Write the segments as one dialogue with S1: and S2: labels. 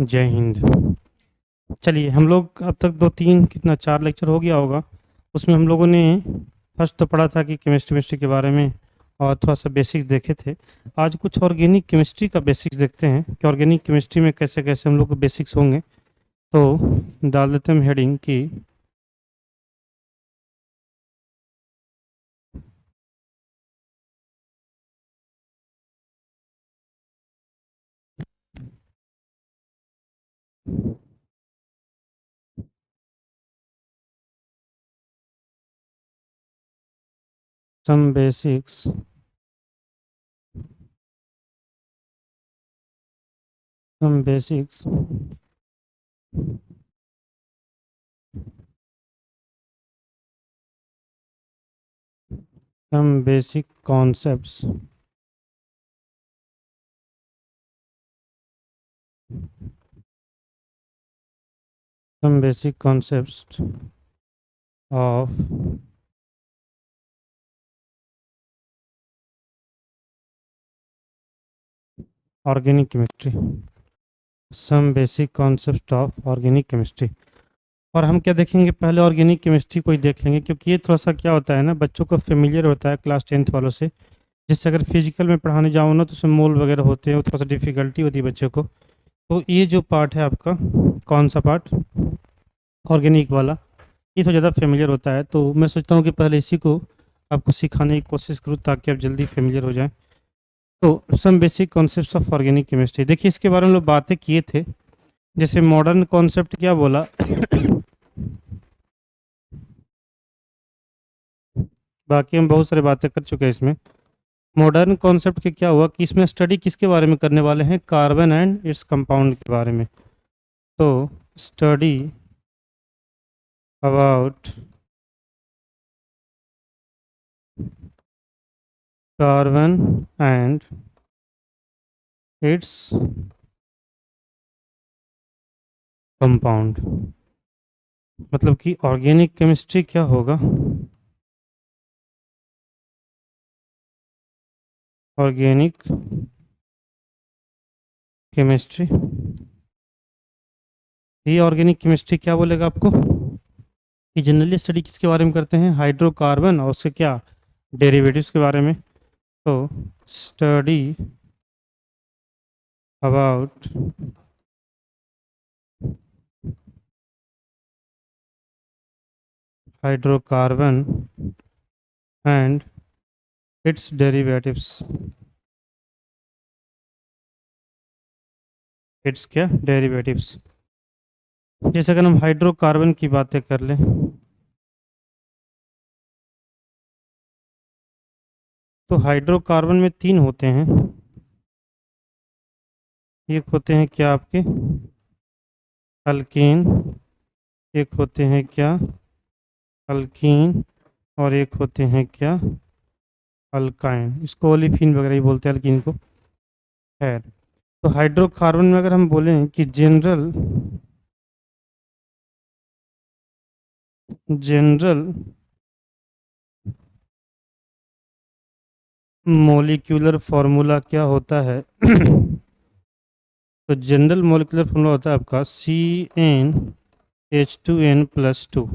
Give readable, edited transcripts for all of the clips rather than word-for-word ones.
S1: जय हिंद। चलिए हम लोग अब तक 2-3 कितना 4 लेक्चर हो गया होगा। उसमें हम लोगों ने फर्स्ट तो पढ़ा था कि केमिस्ट्री के बारे में और थोड़ा सा बेसिक्स देखे थे। आज कुछ ऑर्गेनिक केमिस्ट्री का बेसिक्स देखते हैं कि ऑर्गेनिक केमिस्ट्री में कैसे कैसे हम लोग को बेसिक्स होंगे। तो डाल देते हैं हेडिंग की some basics some basics some basic concepts some basic concepts of organic chemistry. Some basic concept of organic chemistry. और हम क्या देखेंगे, पहले ऑर्गेनिक केमिस्ट्री को ही देख लेंगे क्योंकि ये थोड़ा सा क्या होता है ना, बच्चों को फेमिलियर होता है क्लास 10th वालों से। जिससे अगर फिजिकल में पढ़ाने जाओ ना तो उसमें मोल वगैरह होते हैं, थोड़ा सा डिफिकल्टी होती है बच्चों को। तो ये जो पार्ट है आपका, कौन सा पार्ट, ऑर्गेनिक वाला, ये थोड़ा ज़्यादा फेमिलियर होता है। तो मैं सोचता हूँ कि पहले इसी को आपको सिखाने की कोशिश करूँ ताकि आप जल्दी फेमिलियर हो जाएं। तो some basic concepts of organic chemistry, देखिए इसके बारे में लोग बातें किए थे। जैसे मॉडर्न कॉन्सेप्ट क्या बोला बाकी हम बहुत सारी बातें कर चुके हैं इसमें। मॉडर्न कॉन्सेप्ट के क्या हुआ कि इसमें स्टडी किसके बारे में करने वाले हैं, कार्बन एंड इट्स कंपाउंड के बारे में। तो study about carbon and its compound, मतलब कि ऑर्गेनिक केमिस्ट्री क्या होगा, ऑर्गेनिक केमिस्ट्री। ये ऑर्गेनिक केमिस्ट्री क्या बोलेगा आपको, कि जनरली स्टडी किसके बारे में करते हैं, हाइड्रोकार्बन और उसके क्या डेरिवेटिव्स के बारे में। तो study about hydrocarbon and it's derivatives, it's क्या डेरिवेटिव्स। जैसे अगर हम हाइड्रोकार्बन की बातें कर लें, तो हाइड्रोकार्बन में 3 होते हैं। एक होते हैं क्या आपके अल्केन, एक होते हैं क्या अल्कीन, और एक होते हैं क्या अल्काइन। इसको ओलिफिन वगैरह ही बोलते हैं अल्कीन को। खैर, तो हाइड्रोकार्बन में अगर हम बोलें कि जनरल जनरल मोलिक्यूलर फार्मूला क्या होता है तो जनरल मोलिकुलर फॉर्मूला होता है आपका CnH2n+2,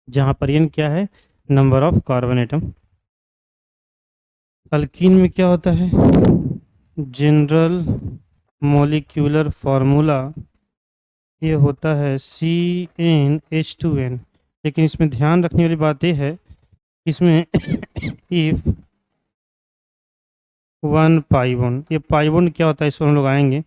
S1: जहाँ पर n क्या है, number of carbon atom. Alkyne में क्या होता है, जनरल मोलिक्यूलर फार्मूला ये होता है CnH2n। लेकिन इसमें ध्यान रखने वाली बात ये है, इसमें इफ वन पाई बॉन्ड, ये पाई बॉन्ड क्या होता है इस पर हम लोग आएंगे।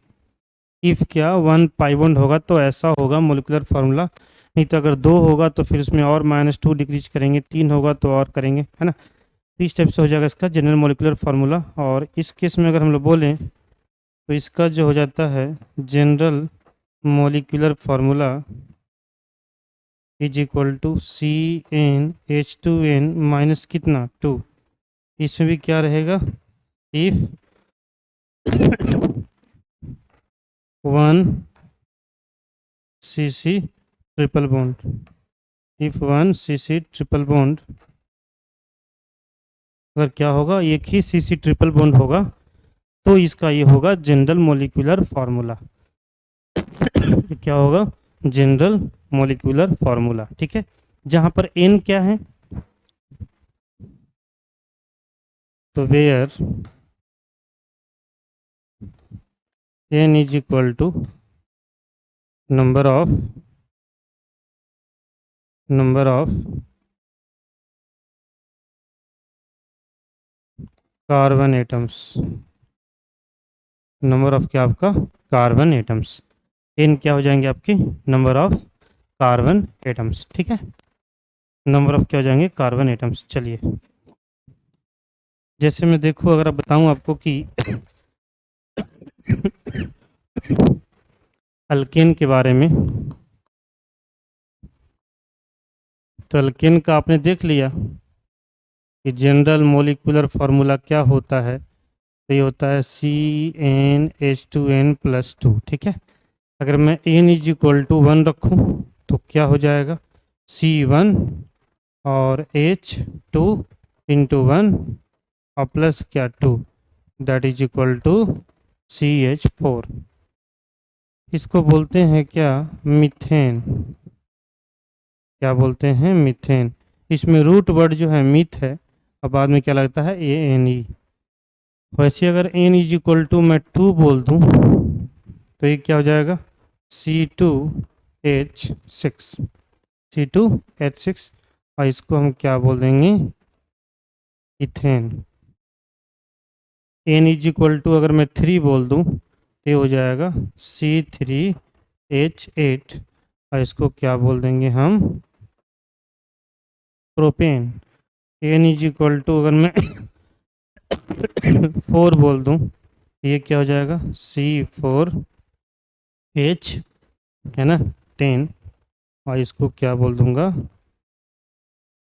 S1: इफ क्या वन पाई बॉन्ड होगा तो ऐसा होगा मोलिकुलर फार्मूला, नहीं तो अगर 2 होगा तो फिर उसमें और -2 डिक्रीज करेंगे, 3 होगा तो और करेंगे, है ना। तो इस टाइप से हो जाएगा इसका जनरल मोलिकुलर फार्मूला। और इस केस में अगर हम लोग बोलें तो इसका जो हो जाता है general molecular formula is equal to CnH2n minus कितना 2। इसमें भी क्या रहेगा, if 1 CC triple bond, if 1 CC triple bond, अगर क्या होगा एक ही CC ट्रिपल बॉन्ड होगा तो इसका ये होगा जनरल मोलिकुलर फार्मूला। ये क्या होगा, जनरल मोलिकुलर फार्मूला, ठीक है। जहां पर एन क्या है, तो where n is equal to number of carbon atoms, number of क्या आपका कार्बन एटम्स, एन क्या हो जाएंगे आपके नंबर ऑफ कार्बन एटम्स, ठीक है। नंबर ऑफ क्या हो जाएंगे कार्बन एटम्स। चलिए, जैसे मैं देखूँ, अगर आप बताऊं आपको कि अल्केन के बारे में, तो अल्केन का आपने देख लिया कि जनरल मोलिकुलर फार्मूला क्या होता है, तो ये होता है CnH2n+2, ठीक है। अगर मैं n इज इक्वल टू 1 रखूँ तो क्या हो जाएगा, C1 और H2 × 1 और प्लस क्या 2, that is equal to CH4। इसको बोलते हैं क्या, मीथेन। क्या बोलते हैं, मीथेन। इसमें रूट वर्ड जो है मिथ है, और बाद में क्या लगता है ANE। वैसे अगर n इज इक्वल टू मैं 2 बोल दूं तो ये क्या हो जाएगा, C2H6, C2H6, और इसको हम क्या बोल देंगे, ethane. n is equal to अगर मैं 3 बोल दूं तो ये हो जाएगा C3H8, और इसको क्या बोल देंगे हम, propane. n is equal to अगर मैं 4 बोल दूं तो ये क्या हो जाएगा, C4H, है ना, 10, और इसको क्या बोल दूंगा,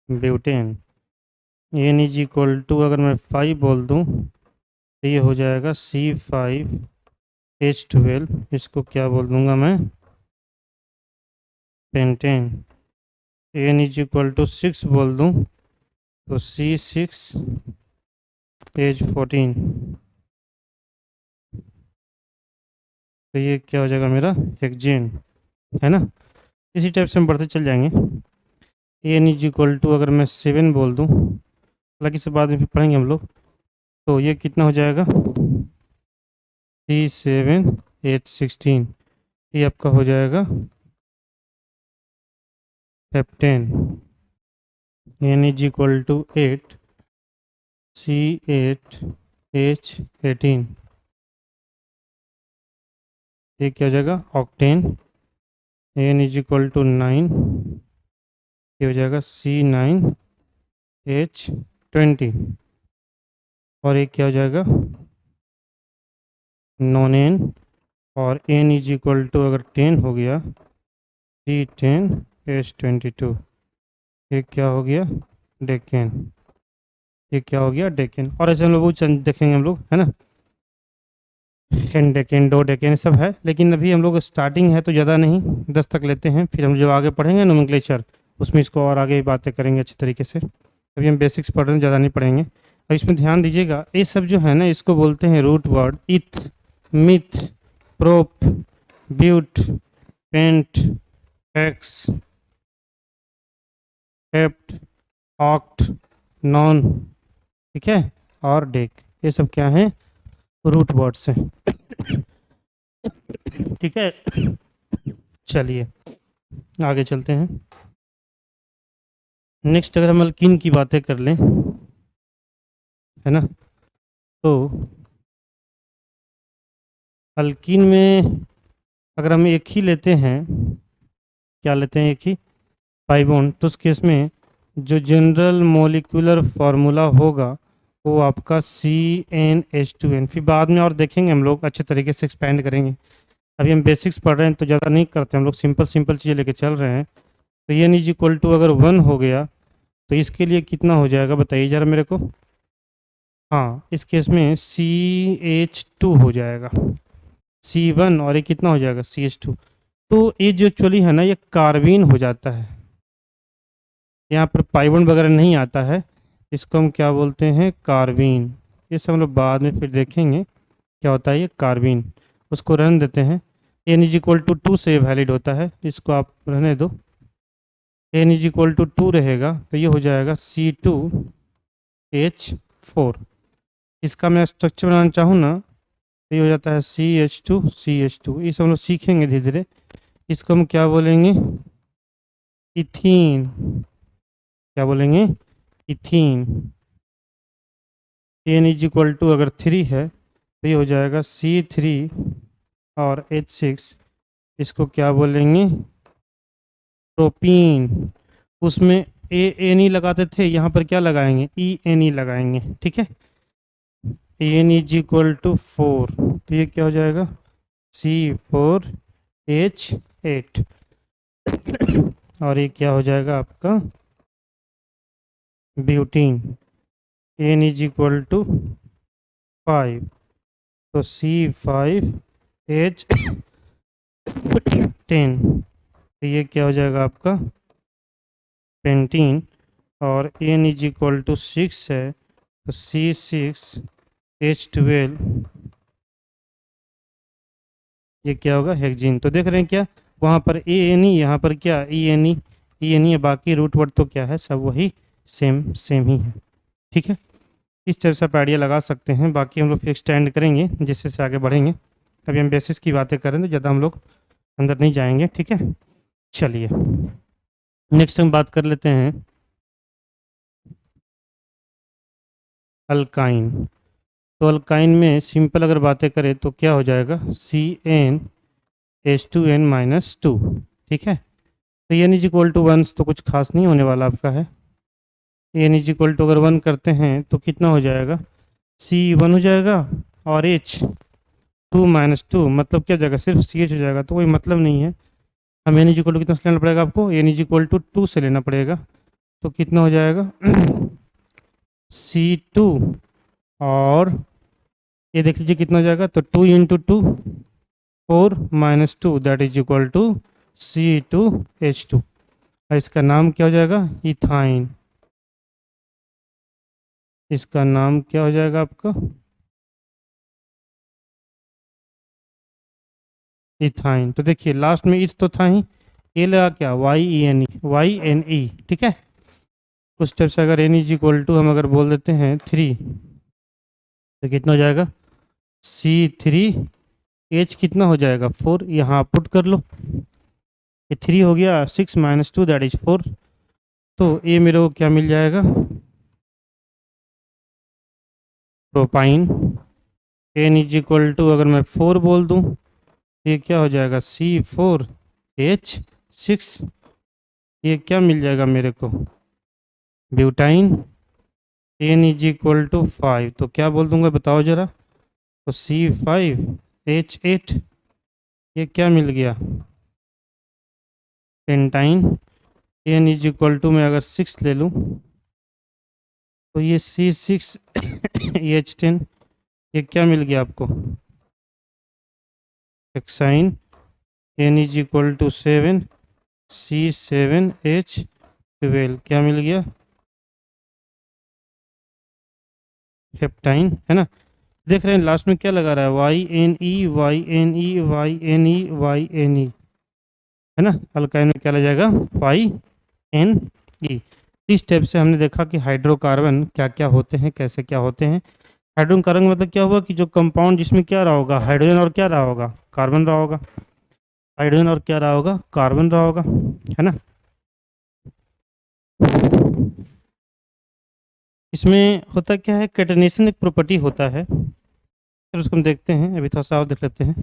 S1: butane. n is equal to अगर मैं 5 बोल दूं तो ये हो जाएगा C5H12, इसको क्या बोल दूंगा मैं, pentane. n is equal to 6 बोल दूं तो C6H14, तो ये क्या हो जाएगा मेरा हेक्सेन, है ना। इसी टाइप से हम बढ़ते चल जाएंगे। n इज इक्वल टू अगर मैं 7 बोल दूं, हालांकि से बाद में फिर पढ़ेंगे हम लोग, तो ये कितना हो जाएगा, C7H16, ये आपका हो जाएगा heptane. n is equal to 8, C8H18, ये क्या हो जाएगा, octane. n is equal to 9, ये हो जाएगा C9H20, और एक क्या हो जाएगा, नॉन। और n इज इक्वल टू अगर 10 हो गया, C10H22, ये क्या हो गया, डेकेन। ये क्या हो गया, डेकेन। और ऐसे हम लोग देखेंगे हम लोग, है ना, एन डेकेन, दो डेकेन सब है, लेकिन अभी हम लोग स्टार्टिंग है तो ज़्यादा नहीं, 10 तक लेते हैं, फिर हम जो आगे पढ़ेंगे नोमेनक्लेचर, उसमें इसको और आगे बातें करेंगे अच्छे तरीके से। अभी हम बेसिक्स पढ़ रहे हैं, ज़्यादा नहीं पढ़ेंगे। और इसमें ध्यान दीजिएगा, ये सब जो है ना, इसको बोलते हैं root word, eth, meth, prop, but, pent, hex, hept, oct, non, ठीक है, और डेक, ये सब क्या है, रूट वर्ड्स हैं, ठीक है। चलिए आगे चलते हैं। नेक्स्ट अगर हम अल्कीन की बातें कर लें, है ना, तो अल्कीन में अगर हम एक ही लेते हैं, क्या लेते हैं, एक ही पाई बॉन्ड, तो उस केस में जो जनरल मोलिकुलर फार्मूला होगा वो आपका CnH2n। फिर बाद में और देखेंगे हम लोग, अच्छे तरीके से एक्सपेंड करेंगे। अभी हम बेसिक्स पढ़ रहे हैं तो ज़्यादा नहीं करते हम लोग, सिंपल सिंपल चीज़ें लेके चल रहे हैं। तो n इज इक्वल टू अगर 1 हो गया तो इसके लिए कितना हो जाएगा, बताइए ज़रा मेरे को। हाँ, इस केस में CH2 हो जाएगा, C1, और ये कितना हो जाएगा, CH2। तो ये जो एक्चुअली है ना, ये कार्बीन हो जाता है, यहाँ पर पाइबॉन्ड वगैरह नहीं आता है, इसको हम क्या बोलते हैं, कार्बीन। ये सब हम लोग बाद में फिर देखेंगे क्या होता है ये कार्बीन। उसको रन देते हैं। एन इज इक्वल टू 2 से वैलिड होता है, इसको आप रहने दो। एन इज इक्वल टू 2 रहेगा तो ये हो जाएगा C2H4। इसका मैं स्ट्रक्चर बनाना चाहूँ ना तो ये हो जाता है CH2CH2। इसे हम लोग सीखेंगे धीरे धीरे। इसको हम क्या बोलेंगे, इथीन। क्या बोलेंगे, ethene. N is equal to अगर 3 है तो ये हो जाएगा C3 और H6। इसको क्या बोलेंगे, प्रोपीन। उसमें एन ई लगाते थे, यहाँ पर क्या लगाएंगे, ENE लगाएंगे। ठीक है, एन इज इक्वल टू 4 तो ये क्या हो जाएगा, C4H8। और ये क्या हो जाएगा आपका, butene. N is equal to 5 तो C5H10। तो ये क्या हो जाएगा आपका, पेंटीन। और एन इज इक्वल टू 6 है तो C6H12। ये क्या होगा, हेक्जीन। तो देख रहे हैं क्या, वहाँ पर ANE, यहाँ पर क्या ENE है। बाकी रूट वर्ड तो क्या है, सब वही सेम सेम ही है। ठीक है, इस तरह से आप आइडिया लगा सकते हैं। बाकी हम लोग फिर एक्सटेंड करेंगे जिससे से आगे बढ़ेंगे। अभी हम बेसिस की बातें करें तो ज़्यादा हम लोग अंदर नहीं जाएंगे। ठीक है, चलिए नेक्स्ट हम बात कर लेते हैं अल्काइन। तो अल्काइन में सिंपल अगर बातें करें तो क्या हो जाएगा, CnH2n-2। ठीक है, तो एन इज इक्वल टू 1 तो कुछ खास नहीं होने वाला आपका है। एन इज इक्वल टू अगर 1 करते हैं तो कितना हो जाएगा, C1 हो जाएगा और H2-2 मतलब क्या हो जाएगा, सिर्फ CH हो जाएगा। तो कोई मतलब नहीं है। हम एन इज इक्वल टू कितना से लेना पड़ेगा आपको, एन इज इक्वल टू 2 से लेना पड़ेगा। तो कितना हो जाएगा C2 और ये देख लीजिए कितना हो जाएगा, तो 2 into 2 4-2 that is equal to C2H2। और इसका नाम क्या हो जाएगा, इथाइन। इसका नाम क्या हो जाएगा आपका, इथाइन। तो देखिए लास्ट में इस तो था ही, ये लगा क्या, YENE। ठीक है, उस टाइप से अगर एन इज इक्वल टू हम अगर बोल देते हैं 3 तो कितना हो जाएगा, C3H कितना हो जाएगा 4। यहाँ पुट कर लो, ये 3 हो गया, 6-2 दैट इज 4। तो ये मेरे को क्या मिल जाएगा, propyne. N is equal to अगर मैं 4 बोल दूँ ये क्या हो जाएगा, C4H6। ये क्या मिल जाएगा मेरे को, butyne. N is equal to 5 तो क्या बोल दूंगा बताओ ज़रा, तो C5H8। ये क्या मिल गया, pentyne. N is equal to मैं अगर 6 ले लूँ तो ये C6H10। ये क्या मिल गया आपको, hexyne. N is equal to 7 C7H12। क्या मिल गया, हेप्टाइन, है ना। देख रहे हैं लास्ट में क्या लगा रहा है, YNE है ना। अल्काइन में क्या लग जाएगा, YNE। इस टाइप से हमने देखा कि हाइड्रोकार्बन क्या क्या होते हैं, कैसे क्या होते हैं। हाइड्रोकार्बन मतलब क्या हुआ कि जो कंपाउंड जिसमें क्या रहा होगा, हाइड्रोजन और क्या रहा होगा, कार्बन रहा होगा। हाइड्रोजन और क्या रहा होगा, कार्बन रहा होगा, है ना। इसमें होता क्या है, कैटेनेशन एक प्रॉपर्टी होता है, फिर उसको हम देखते हैं। अभी थोड़ा सा और देख लेते हैं।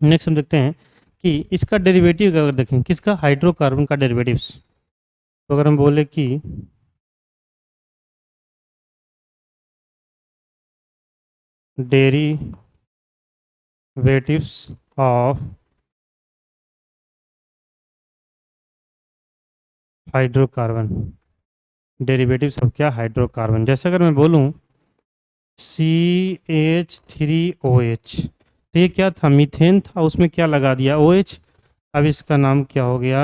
S1: नेक्स्ट हम देखते हैं कि इसका डेरिवेटिव अगर देखें, किसका, हाइड्रोकार्बन का डेरिवेटिव्स। तो अगर हम बोले कि derivatives of hydrocarbon, derivatives of क्या, हाइड्रोकार्बन। जैसे अगर मैं बोलूँ CH3OH तो ये क्या था, मीथेन था, उसमें क्या लगा दिया, OH। अब इसका नाम क्या हो गया,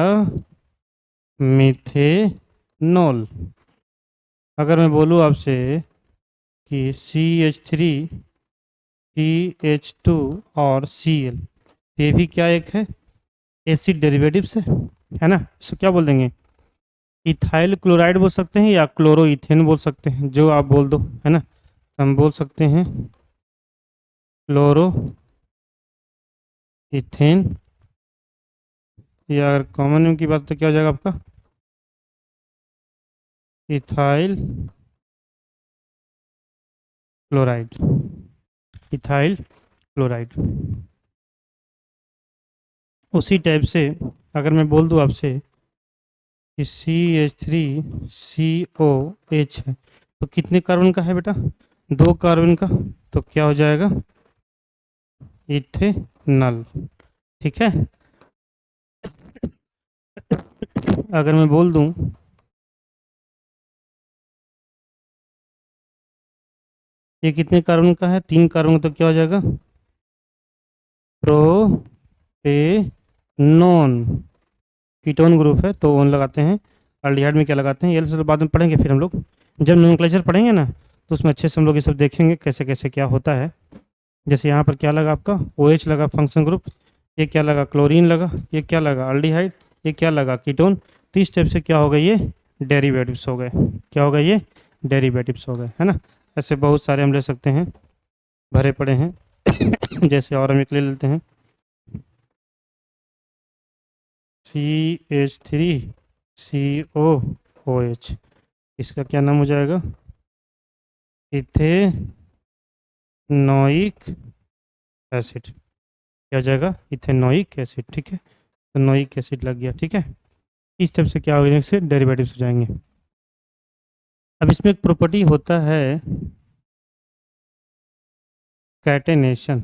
S1: मीथेनॉल। अगर मैं बोलूँ आपसे कि CH3 CH2 और Cl, ये भी क्या एक है, एसिड डेरिवेटिव्स है ना। इसको क्या बोल देंगे, इथाइल क्लोराइड बोल सकते हैं या क्लोरो इथेन बोल सकते हैं, जो आप बोल दो, है ना। हम बोल सकते हैं क्लोरो इथेन, या अगर कॉमन नेम की बात तो क्या हो जाएगा आपका, इथाइल क्लोराइड, इथाइल क्लोराइड। उसी टाइप से अगर मैं बोल दूं आपसे कि CH3COH है, तो कितने कार्बन का है बेटा, 2 कार्बन का, तो क्या हो जाएगा, इथेनॉल। ठीक है। अगर मैं बोल दूं ये कितने कार्बन का है, 3 कार्बन का, तो क्या हो जाएगा, प्रोपेनॉन। कीटोन ग्रुप है तो ओन लगाते हैं, अल्डिहाइड में क्या लगाते हैं, ये सब बाद में पढ़ेंगे फिर हम लोग, जब नोमेनक्लेचर पढ़ेंगे ना तो उसमें अच्छे से हम लोग ये सब देखेंगे कैसे कैसे क्या होता है। जैसे यहाँ पर क्या लगा आपका, OH लगा फंक्शन ग्रुप, ये क्या लगा, क्लोरीन लगा, ये क्या लगा, अल्डिहाइड, ये क्या लगा, कीटोन। तो इस टाइप से क्या हो गए, ये डेरिवेटिव्स हो गए, क्या हो गए, ये डेरिवेटिव्स हो गए, है ना। ऐसे बहुत सारे हम ले सकते हैं, भरे पड़े हैं। जैसे और हम एक ले लेते हैं, CH3COOH, इसका क्या नाम हो जाएगा, इथेनोइक एसिड, क्या हो जाएगा, इथेनोइक एसिड। ठीक है, तो नोइक एसिड लग गया। ठीक है, इस टाइप से क्या हो जाएगा, इससे डेरिवेटिव्स हो जाएंगे। अब इसमें एक प्रॉपर्टी होता है कैटेनेशन।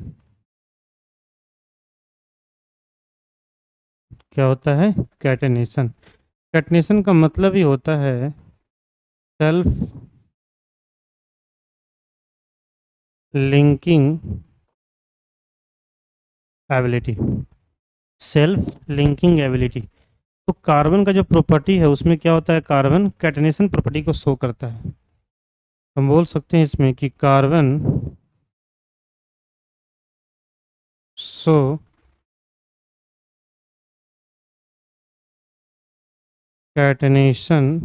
S1: क्या होता है, कैटेनेशन। कैटेनेशन का मतलब ही होता है self linking ability, self linking ability. तो कार्बन का जो प्रॉपर्टी है उसमें क्या होता है, कार्बन कैटेनेशन प्रॉपर्टी को शो करता है। हम बोल सकते हैं इसमें कि कार्बन शो कैटेनेशन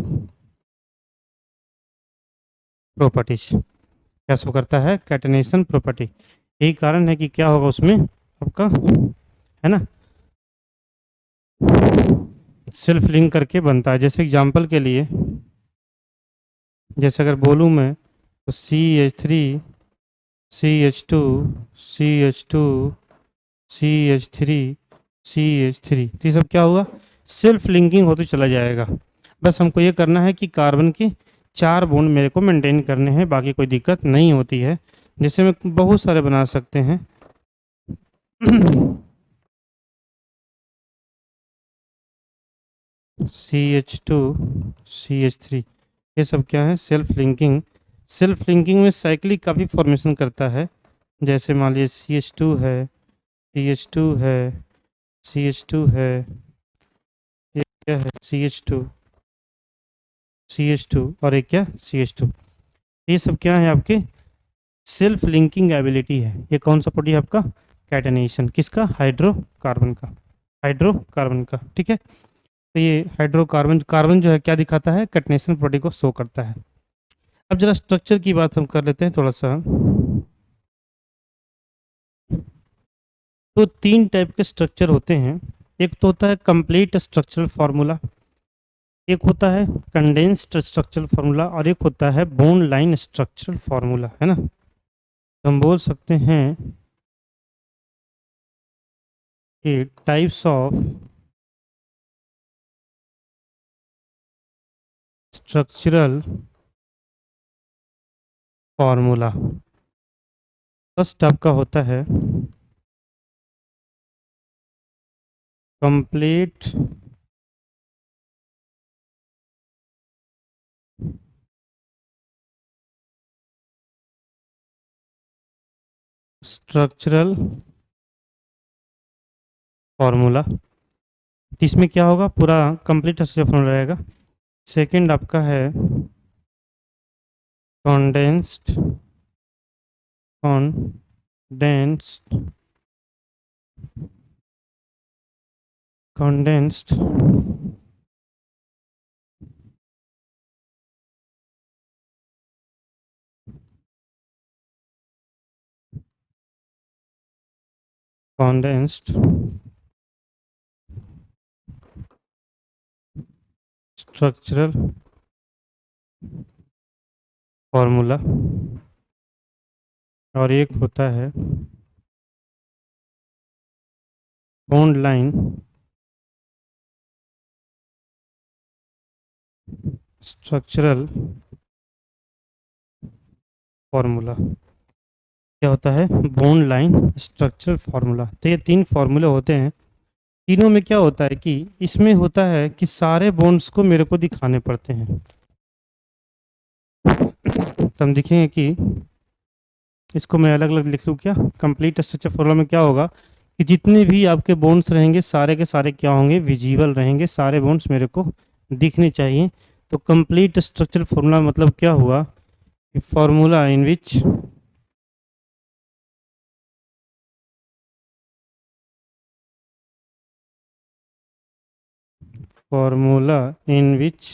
S1: प्रॉपर्टीज, क्या शो करता है, कैटेनेशन प्रॉपर्टी। यही कारण है कि क्या होगा उसमें आपका, है ना, सेल्फ लिंक करके बनता है। जैसे एग्जांपल के लिए, जैसे अगर बोलूँ मैं तो CH3 CH2 CH2 CH3 CH3, तो ये सब क्या हुआ, सेल्फ लिंकिंग होते चला जाएगा। बस हमको ये करना है कि कार्बन के 4 बॉन्ड मेरे को मेंटेन करने हैं, बाकी कोई दिक्कत नहीं होती है। जैसे मैं बहुत सारे बना सकते हैं। CH2 CH3, ये सब क्या है, सेल्फ लिंकिंग। सेल्फ लिंकिंग में साइक्लिक का भी फॉर्मेशन करता है। जैसे मान लीजिए CH2 है, CH2 है, CH2 है, ये क्या है, CH2 CH2, और एक क्या, CH2। ये सब क्या है आपके, सेल्फ लिंकिंग एबिलिटी है। ये कौन सा प्रॉपर्टी है आपका, कैटेनेशन, किसका, हाइड्रोकार्बन का, हाइड्रोकार्बन का। ठीक है, तो ये हाइड्रोकार्बन, कार्बन जो है क्या दिखाता है, कैटेनेशन प्रॉपर्टी को शो करता है। अब जरा स्ट्रक्चर की बात हम कर लेते हैं थोड़ा सा। तो 3 टाइप के स्ट्रक्चर होते हैं। एक तो होता है कंप्लीट स्ट्रक्चरल फार्मूला, एक होता है कंडेंस्ड स्ट्रक्चरल फार्मूला, और एक होता है बोन लाइन स्ट्रक्चरल फार्मूला, है ना। तो हम बोल सकते हैं कि types of structural formula. First आपका होता है कंप्लीट स्ट्रक्चरल फार्मूला, इसमें क्या होगा, पूरा कंप्लीट स्ट्रक्चरल फार्मूला रहेगा। सेकंड आपका है condensed condensed condensed condensed structural formula, और एक होता है बॉन्ड लाइन स्ट्रक्चरल फॉर्मूला। क्या होता है? Bond line structural formula. तो ये तीन फार्मूले होते हैं। तीनों में क्या होता है कि इसमें होता है कि सारे बॉन्ड्स को मेरे को दिखाने पड़ते हैं। तो हम देखेंगे कि इसको मैं अलग अलग लिख लूँ क्या। कंप्लीट स्ट्रक्चर फॉर्मूला में क्या होगा कि जितने भी आपके बॉन्ड्स रहेंगे सारे के सारे क्या होंगे? विजिबल रहेंगे। सारे बॉन्ड्स मेरे को दिखने चाहिए। तो कंप्लीट स्ट्रक्चर फॉर्मूला मतलब क्या हुआ कि formula in which formula in which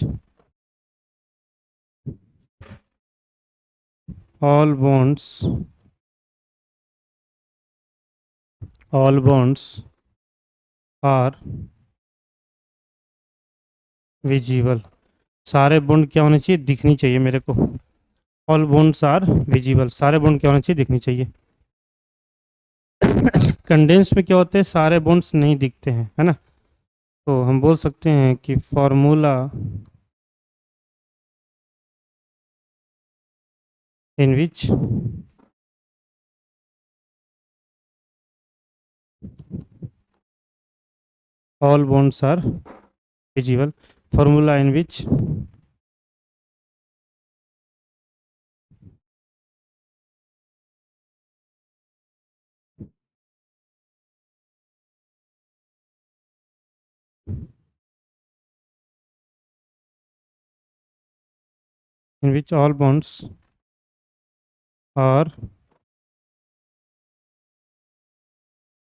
S1: all bonds are visible। सारे बॉन्ड क्या होने चाहिए? दिखनी चाहिए मेरे को। ऑल बॉन्ड्स आर विजिबल, सारे बॉन्ड क्या होने चाहिए? दिखनी चाहिए। कंडेंस में क्या होते हैं? सारे बॉन्ड्स नहीं दिखते हैं, है ना। तो हम बोल सकते हैं कि formula in which all bonds are visible, formula in which all bonds are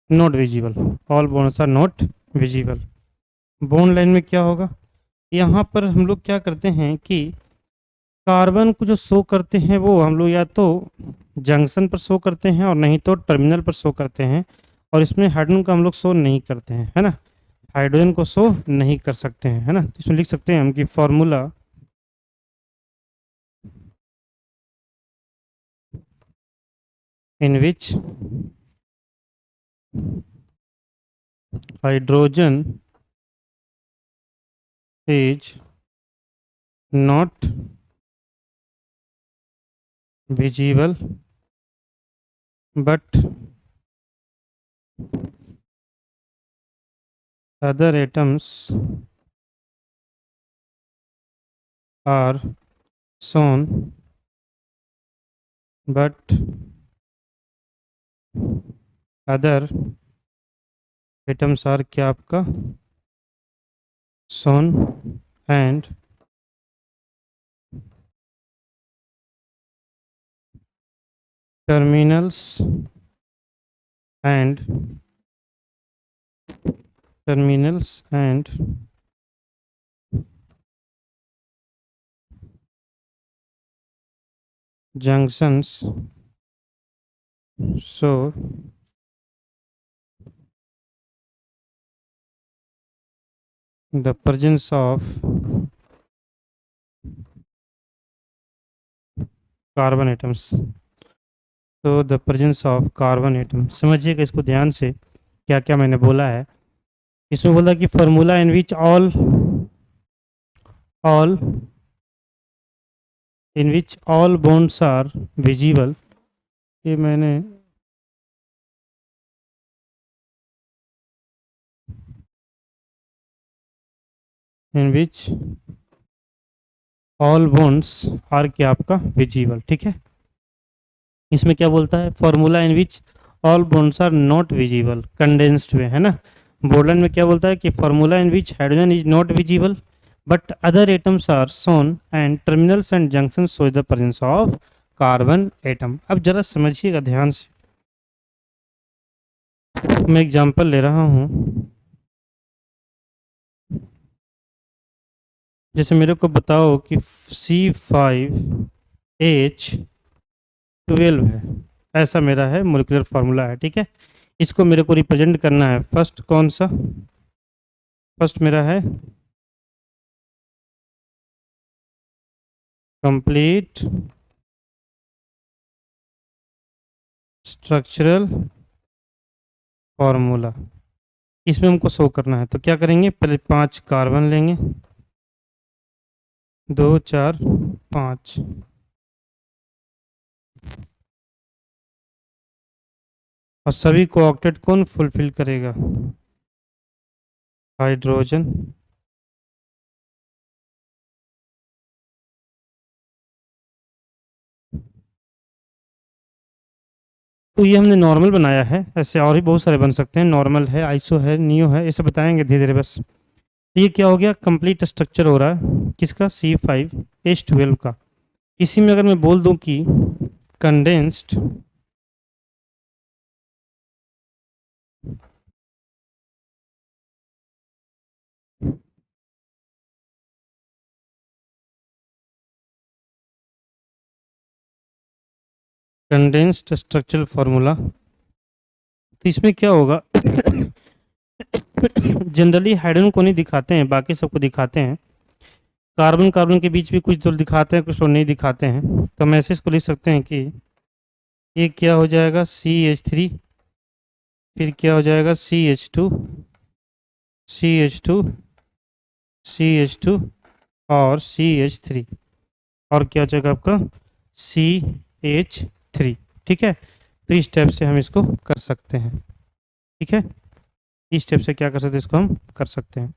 S1: not visible, all bonds are not visible। Bond line में क्या होगा? यहाँ पर हम लोग क्या करते हैं कि कार्बन को जो शो करते हैं वो हम लोग या तो जंक्शन पर शो करते हैं और नहीं तो टर्मिनल पर शो करते हैं। और इसमें हाइड्रोजन को हम लोग शो नहीं करते हैं, है ना। हाइड्रोजन को शो नहीं कर सकते हैं, है ना। तो इसमें लिख सकते हैं हम कि formula in which hydrogen is not visible but other atoms are shown, but other atoms are क्या आपका? shown and terminals and junctions show the presence of carbon atoms. तो the presence of carbon atom, समझिएगा इसको ध्यान से क्या क्या मैंने बोला है। इसमें बोला कि formula in which all bonds are visible. ये मैंने in which all bonds are क्या आपका? विजिबल, ठीक है। इसमें क्या बोलता है? Formula in which all bonds are not visible condensed में, है ना। बोर्डलाइन में क्या बोलता है कि formula in which hydrogen is not visible but other atoms are shown and terminals and junction show the presence of carbon atom. अब जरा समझिएगा ध्यान से, मैं एग्जांपल ले रहा हूँ। जैसे मेरे को बताओ कि C5H12 है, ऐसा मेरा है मोलिकुलर फार्मूला है, ठीक है। इसको मेरे को रिप्रेजेंट करना है। फर्स्ट कौन सा, फर्स्ट मेरा है कंप्लीट स्ट्रक्चरल फार्मूला, इसमें हमको शो करना है। तो क्या करेंगे, पहले 5 कार्बन लेंगे, 2 4 5, और सभी को ऑक्टेट कौन फुलफिल करेगा, हाइड्रोजन। तो ये हमने नॉर्मल बनाया है, ऐसे और भी बहुत सारे बन सकते हैं, नॉर्मल है, आइसो है, नियो है, ये सब बताएंगे धीरे धीरे। बस ये क्या हो गया, कंप्लीट स्ट्रक्चर हो रहा है किसका, C5H12 का। इसी में अगर मैं बोल दूं कि कंडेंस्ड कंडेंस्ड स्ट्रक्चरल फार्मूला, तो इसमें क्या होगा जनरली हाइड्रोजन को नहीं दिखाते हैं, बाकी सबको दिखाते हैं। कार्बन कार्बन के बीच भी कुछ तो दिखाते हैं, कुछ तो नहीं दिखाते हैं। तो हम ऐसे इसको लिख सकते हैं कि ये क्या हो जाएगा, CH3, फिर क्या हो जाएगा CH2, CH2, CH2 और CH3, और क्या हो जाएगा आपका CH3, ठीक है। तो इस टाइप से हम इसको कर सकते हैं, ठीक है। इस स्टेप से क्या कर सकते हैं, इसको हम कर सकते हैं।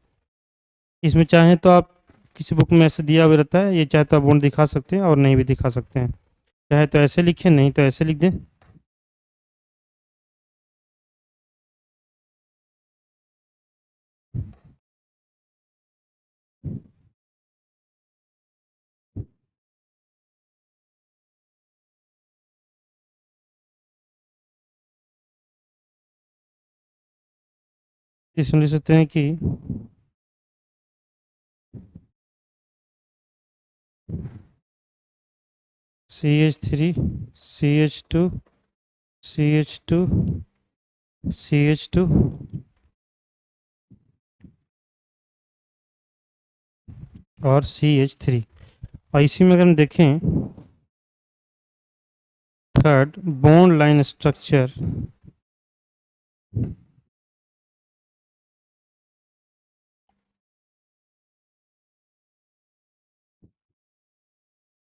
S1: इसमें चाहें तो आप, किसी बुक में ऐसे दिया हुआ रहता है, ये चाहे तो आप बॉन्ड दिखा सकते हैं और नहीं भी दिखा सकते हैं। चाहे तो ऐसे लिखें, नहीं तो ऐसे लिख दें। इसमें लिख सकते हैं कि CH3, CH2, CH2, CH2 और CH3। और इसी में अगर हम देखें थर्ड बॉन्ड लाइन स्ट्रक्चर,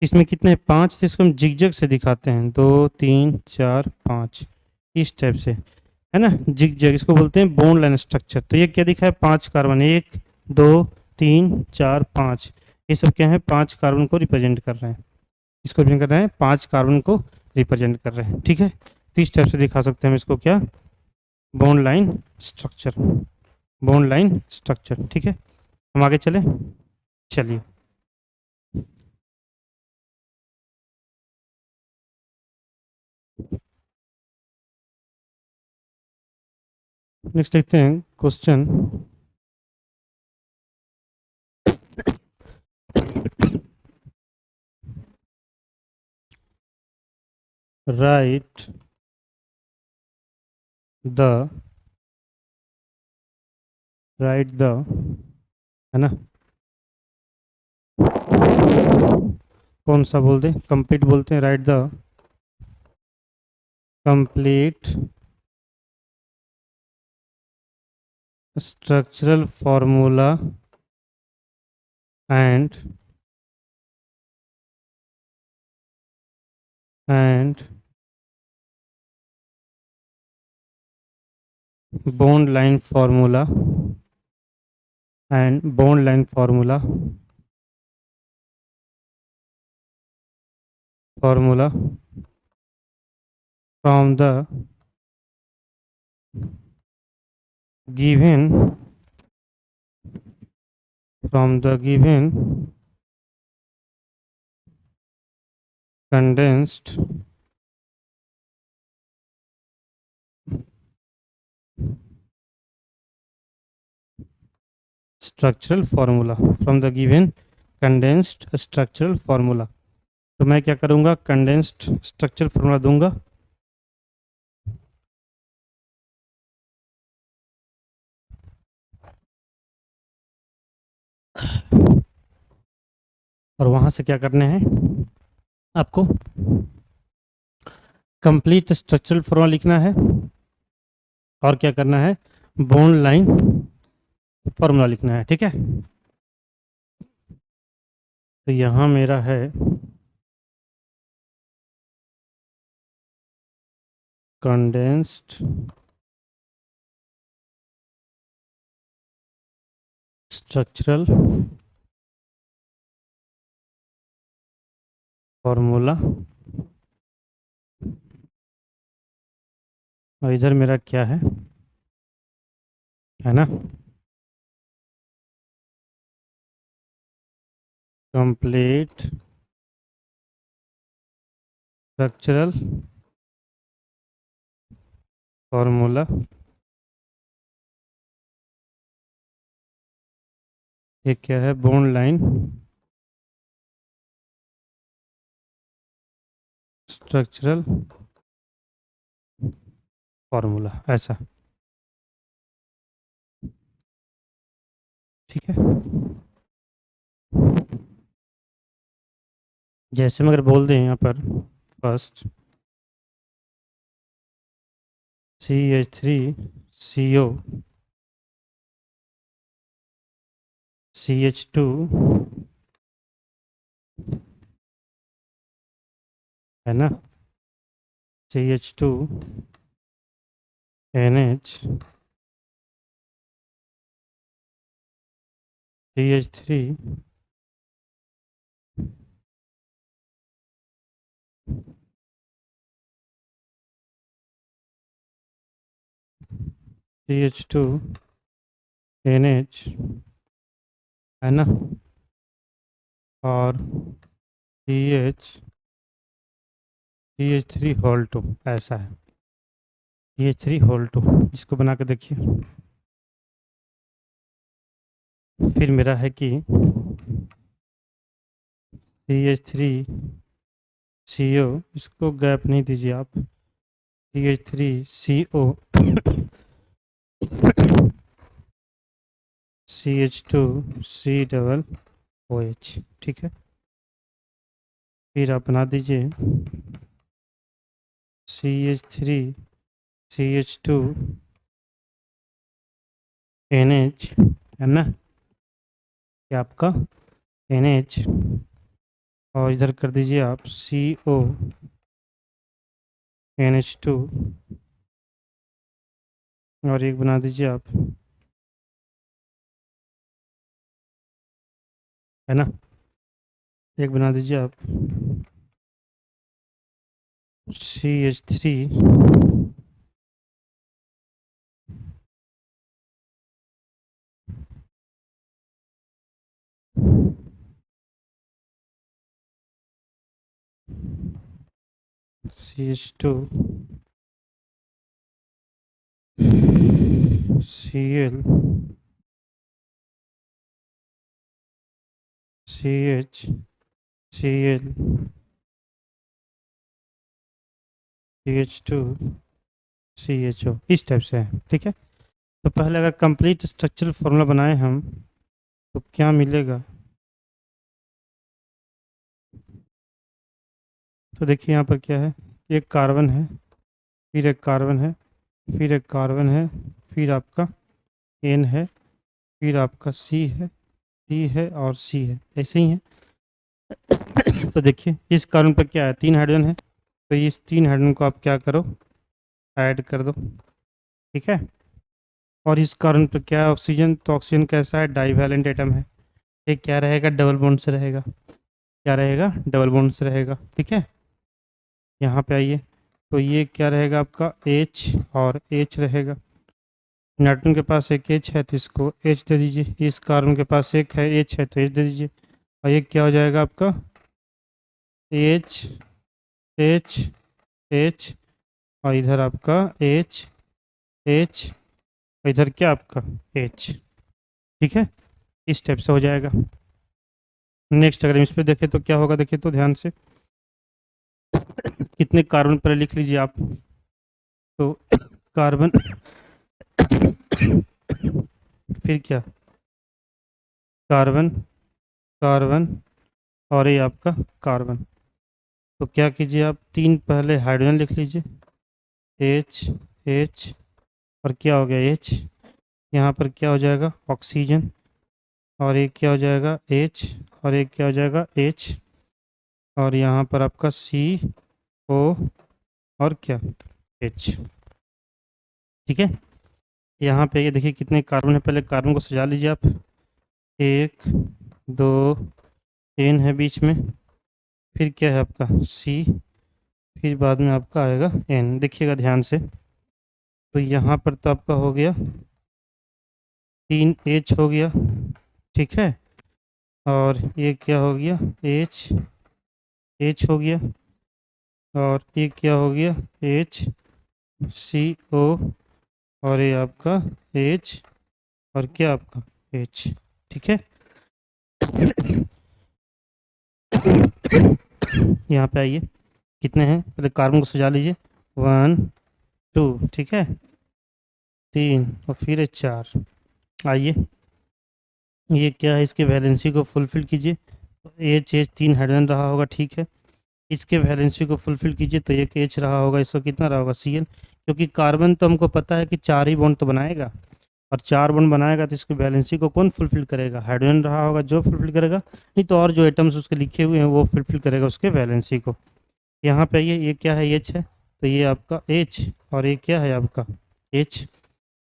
S1: इसमें कितने, 5 थे, इसको हम जिगजैग से दिखाते हैं, 2 3 4 5, इस टाइप से, है ना, जिगजैग, इसको बोलते हैं बॉन्ड लाइन स्ट्रक्चर। तो ये क्या दिखा है, 5 कार्बन, 1 2 3 4 5, ये सब क्या है, 5 कार्बन को रिप्रेजेंट कर रहे हैं। इसको रिप्रेजेंट कर रहे हैं, 5 कार्बन को रिप्रेजेंट कर रहे हैं, ठीक है। तो इस टाइप से दिखा सकते हैं हम इसको, क्या, bond line structure, bond line structure, ठीक है। हम आगे चले, चलिए नेक्स्ट देखते हैं question. Right the, right the, है ना, कौन सा बोल दें, कंप्लीट बोलते हैं, right the complete structural formula and and bond line formula and bond line formula formula from the given, from the given condensed structural formula from the given condensed structural formula। तो मैं क्या करूँगा, condensed structural formula दूंगा। और वहाँ से क्या करने हैं आपको, कंप्लीट स्ट्रक्चरल फार्मूला लिखना है और क्या करना है, बॉन्ड लाइन फार्मूला लिखना है। ठीक है, तो यहाँ मेरा है कंडेंस्ड स्ट्रक्चरल फार्मूला और इधर मेरा क्या है ना, कंप्लीट स्ट्रक्चरल फार्मूला। ये क्या है, बॉन्ड लाइन स्ट्रक्चरल फार्मूला, ऐसा। ठीक है, जैसे हम अगर बोल दें यहाँ पर फर्स्ट CH3CO CH2 है ना, CH2 NH CH3 CH2 NH है ना, और CH3 होल 2, ऐसा है। CH3 होल 2, इसको बना के देखिए। फिर मेरा है कि CH3CO, इसको गैप नहीं दीजिए आप, CH3CO CH2C डबल OH। ठीक है, फिर आप बना दीजिए CH3 CH2 NH है ना, ये आपका NH, और इधर कर दीजिए आप CO NH2, और एक बना दीजिए आप, है ना, एक बना दीजिए आप CH3 CH2 Cl CH Cl CH2 CHO, इस टाइप से है। ठीक है, तो पहले अगर कंप्लीट स्ट्रक्चरल फार्मूला बनाए हम तो क्या मिलेगा, तो देखिए यहाँ पर क्या है, एक कार्बन है, फिर एक कार्बन है, फिर एक कार्बन है, फिर आपका N है, फिर आपका C है और C है, ऐसे ही है। तो देखिए इस कार्बन पर क्या है, 3 हाइड्रोजन है, तो इस 3 हाइड्रोजन को आप क्या करो, ऐड कर दो। ठीक है, और इस कार्बन पर क्या है, ऑक्सीजन, तो ऑक्सीजन कैसा है, डाईवैलेंट एटम है, ये क्या रहेगा, डबल बॉन्ड से रहेगा, क्या रहेगा, डबल बॉन्ड से रहेगा। ठीक है, यहाँ पे आइए, तो ये क्या रहेगा आपका H और H रहेगा, नाइट्रोजन के पास एक H है तो इसको H दे दीजिए, इस कार्बन के पास एक है H है तो H दे दीजिए, और ये क्या हो जाएगा आपका H एच एच, और इधर आपका एच एच, इधर क्या आपका एच। ठीक है, इस टाइप से हो जाएगा। नेक्स्ट अगर हम इस पे देखें तो क्या होगा, देखिए तो ध्यान से, कितने कार्बन पहले लिख लीजिए आप। तो कार्बन फिर क्या, कार्बन कार्बन, और ये आपका कार्बन। तो क्या कीजिए आप, तीन पहले हाइड्रोजन लिख लीजिए, एच एच, और क्या हो गया एच, यहाँ पर क्या हो जाएगा ऑक्सीजन, और एक क्या हो जाएगा एच, और एक क्या हो जाएगा एच, और यहाँ पर आपका सी ओ, और क्या एच। ठीक है, यहाँ पे ये देखिए कितने कार्बन है, पहले कार्बन को सजा लीजिए आप, एक दो, एन है बीच में, फिर क्या है आपका सी, फिर बाद में आपका आएगा एन। देखिएगा ध्यान से, तो यहाँ पर तो आपका हो गया तीन एच हो गया। ठीक है, और ये क्या हो गया एच एच हो गया, और ये क्या हो गया एच सी ओ, और ये आपका एच, और क्या आपका एच। ठीक है, यहाँ पे आइए, कितने हैं पहले कार्बन को सजा लीजिए, वन टू, ठीक है, तीन, और फिर है चार। आइए, ये क्या है, इसके वैलेंसी को फुलफिल कीजिए, एच एच तीन हाइड्रोजन रहा होगा, ठीक है, इसके वैलेंसी को फुलफिल कीजिए तो एक एच रहा होगा, इसको कितना रहा होगा सी एल, क्योंकि कार्बन तो हमको पता है कि चार ही बॉन्ड तो बनाएगा, और चार बॉन्ड बनाएगा तो इसकी वैलेंसी को कौन फुलफिल करेगा, हाइड्रोजन रहा होगा जो फुलफिल करेगा, नहीं तो और जो एटम्स उसके लिखे हुए हैं वो फुलफिल करेगा उसके वैलेंसी को। यहाँ पे ये क्या है एच है, तो ये आपका एच, और ये क्या है आपका एच।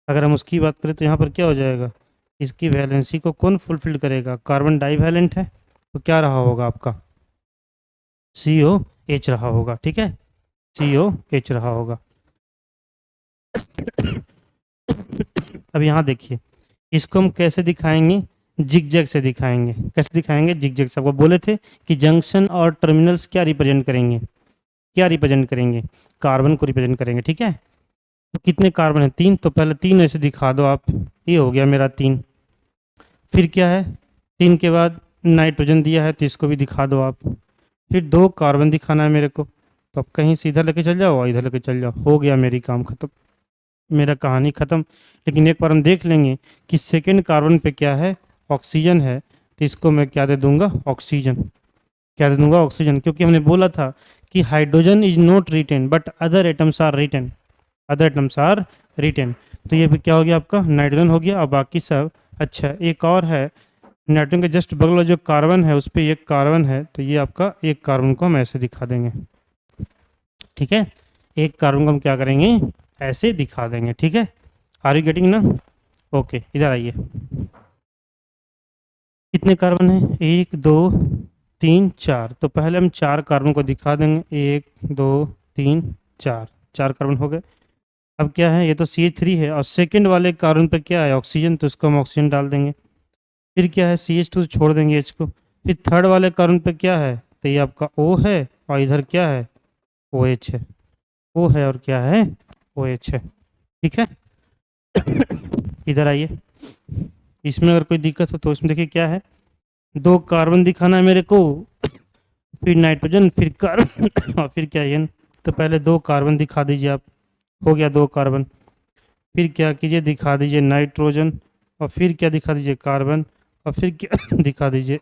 S1: अगर हम उसकी बात करें तो यहाँ पर क्या हो जाएगा, इसकी वैलेंसी को कौन फुलफिल करेगा, कार्बन डाईवैलेंट है, तो क्या रहा होगा आपका सी ओ एच रहा होगा। ठीक है, सी ओ एच रहा होगा। अब यहाँ देखिए, इसको हम कैसे दिखाएंगे, जिग जैग से दिखाएंगे। कैसे दिखाएंगे, जिग जैग से। आपको बोले थे कि जंक्शन और टर्मिनल्स क्या रिप्रेजेंट करेंगे, क्या रिप्रेजेंट करेंगे, कार्बन को रिप्रेजेंट करेंगे। ठीक है, तो कितने कार्बन है, तीन, तो पहले तीन ऐसे दिखा दो आप, ये हो गया मेरा तीन। फिर क्या है, तीन के बाद नाइट्रोजन दिया है तो इसको भी दिखा दो आप। फिर दो कार्बन दिखाना है मेरे को, तो अब कहीं से इधर लेके चल जाओ और इधर लेके चल जाओ, हो गया मेरी काम खत्म, मेरा कहानी ख़त्म। लेकिन एक बार हम देख लेंगे कि सेकेंड कार्बन पे क्या है, ऑक्सीजन है, तो इसको मैं क्या दे दूंगा ऑक्सीजन, क्या दे दूंगा ऑक्सीजन, क्योंकि हमने बोला था कि hydrogen is not written but other atoms are written, other atoms are written. तो ये क्या हो गया आपका नाइट्रोजन हो गया, और बाकी सब। अच्छा, एक और है, नाइट्रोजन के जस्ट बगल में जो कार्बन है उस पर एक कार्बन है, तो ये आपका एक कार्बन को हम ऐसे दिखा देंगे। ठीक है, एक कार्बन को हम क्या करेंगे ऐसे दिखा देंगे। ठीक है, आर यू गेटिंग ना, ओके, इधर आइए, कितने कार्बन है, एक दो तीन चार, तो पहले हम चार कार्बन को दिखा देंगे, एक दो तीन चार, चार कार्बन हो गए। अब क्या है, ये तो CH3 है, और सेकंड वाले कार्बन पर क्या है ऑक्सीजन, तो इसको हम ऑक्सीजन डाल देंगे। फिर क्या है CH2 छोड़ देंगे H को। फिर थर्ड वाले कार्बन पे क्या है, तो ये आपका O है, और इधर क्या है OH है, O है और क्या है OH है। ठीक है, इधर आइए, इसमें अगर कोई दिक्कत हो तो इसमें देखिए क्या है, दो कार्बन दिखाना है मेरे को, फिर नाइट्रोजन, फिर कार्बन और फिर क्या एन। तो पहले दो कार्बन दिखा दीजिए आप, हो गया दो कार्बन। फिर क्या कीजिए, दिखा दीजिए नाइट्रोजन, और फिर क्या दिखा दीजिए कार्बन, और फिर क्या दिखा दीजिए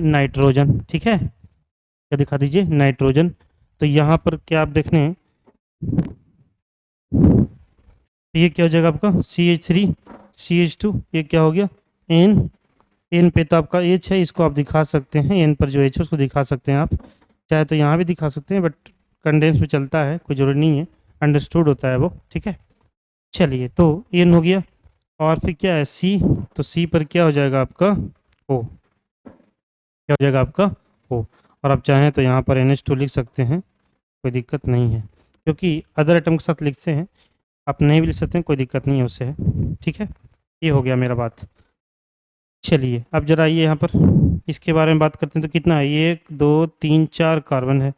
S1: नाइट्रोजन। ठीक है, क्या दिखा दीजिए नाइट्रोजन। तो यहाँ पर क्या आप देख रहे हैं, ये क्या हो जाएगा आपका CH3 CH2, ये क्या हो गया एन, एन पे तो आपका एच है, इसको आप दिखा सकते हैं, एन पर जो एच है उसको दिखा सकते हैं आप, चाहे तो यहाँ भी दिखा सकते हैं, बट कंडेंस में चलता है, कोई जरूरी नहीं है, अंडरस्टूड होता है वो। ठीक है, चलिए, तो एन हो गया, और फिर क्या है सी, तो सी पर क्या हो जाएगा आपका ओ, क्या हो जाएगा आपका ओ। और आप चाहें तो यहाँ पर NH2 लिख सकते हैं, कोई दिक्कत नहीं है, क्योंकि अदर आइटम के साथ लिखते हैं, आप नहीं भी लिख सकते हैं, कोई दिक्कत नहीं है उससे है। ठीक है, ये हो गया मेरा बात। चलिए अब जरा ये यहाँ पर इसके बारे में बात करते हैं। तो कितना है, 1 2 3 4 कार्बन है।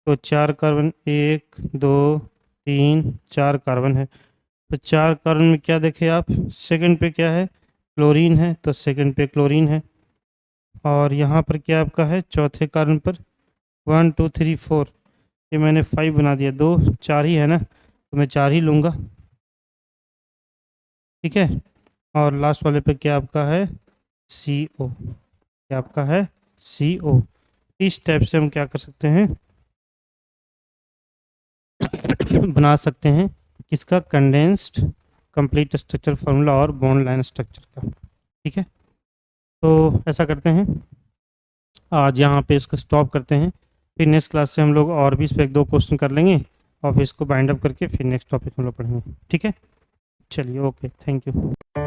S1: तो 4 कार्बन, 1 2 3 4 कार्बन है। तो 4 कार्बन में क्या देखे आप, सेकंड पे क्या है, क्लोरीन है, तो सेकंड पे क्लोरीन है। और यहाँ पर क्या आपका है, चौथे कार्बन पर 1 2 3 4, ये मैंने 5 बना दिया, 2 4 ही है ना, तो मैं 4 ही लूँगा, ठीक है। और लास्ट वाले पे क्या आपका है, CO, क्या आपका है CO। इस टाइप से हम क्या कर सकते हैं बना सकते हैं किसका, कंडेंस्ड कंप्लीट स्ट्रक्चर फार्मूला और बॉन्ड लाइन स्ट्रक्चर का, ठीक है। तो ऐसा करते हैं, आज यहाँ पे इसको स्टॉप करते हैं। फिर नेक्स्ट क्लास से हम लोग और भी इस पर 1 2 क्वेश्चन कर लेंगे और फिर इसको बाइंड अप करके फिर नेक्स्ट टॉपिक हम लोग पढ़ेंगे, ठीक है। चलिए, ओके, थैंक यू।